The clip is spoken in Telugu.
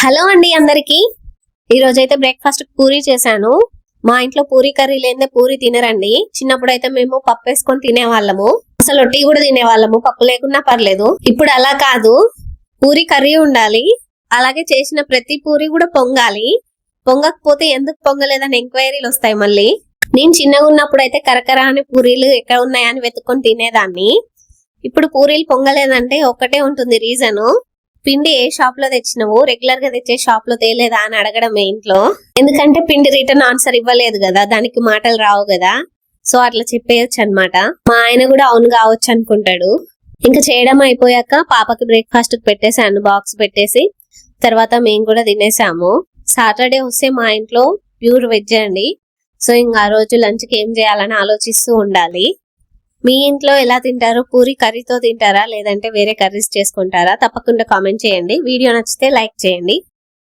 హలో అండి అందరికి. ఈ రోజైతే బ్రేక్ఫాస్ట్ పూరి చేశాను. మా ఇంట్లో పూరి కర్రీ లేదే పూరి తినరండి. చిన్నప్పుడు అయితే మేము పప్పు వేసుకొని తినేవాళ్ళము, అసలు రొట్టి కూడా తినేవాళ్ళము, పప్పు లేకున్నా పర్లేదు. ఇప్పుడు అలా కాదు, పూరి కర్రీ ఉండాలి, అలాగే చేసిన ప్రతి పూరి కూడా పొంగాలి. పొంగకపోతే ఎందుకు పొంగలేదని ఎంక్వైరీలు వస్తాయి మళ్ళీ. నేను చిన్నగా ఉన్నప్పుడు అయితే కరకర అని పూరీలు ఎక్కడ ఉన్నాయని వెతుక్కొని తినేదాన్ని. ఇప్పుడు పూరీలు పొంగలేదంటే ఒక్కటే ఉంటుంది రీజను, పిండి ఏ షాప్ లో తెచ్చినావు, రెగ్యులర్ గా తెచ్చే షాప్ లో తేలేదా అని అడగడమే ఇంట్లో. ఎందుకంటే పిండి రిటర్న్ ఆన్సర్ ఇవ్వలేదు కదా, దానికి మాటలు రావు కదా, సో అట్లా చెప్పేయచ్చు అనమాట. మా ఆయన కూడా అవును కావచ్చు అనుకుంటాడు. ఇంకా చేయడం అయిపోయాక పాపకి బ్రేక్ఫాస్ట్ పెట్టేసాను, బాక్స్ పెట్టేసి తర్వాత మేము కూడా తినేసాము. సాటర్డే వస్తే మా ఇంట్లో ప్యూర్ వెజ్ అండి, సో ఇంకా ఆ రోజు లంచ్ కి ఏం చేయాలని ఆలోచిస్తూ ఉండాలి. మీ ఇంట్లో ఎలా తింటారు? పూరి కర్రీతో తింటారా లేదంటే వేరే కర్రీస్ చేసుకుంటారా? తప్పకుండా కామెంట్ చేయండి. వీడియో నచ్చితే లైక్ చేయండి.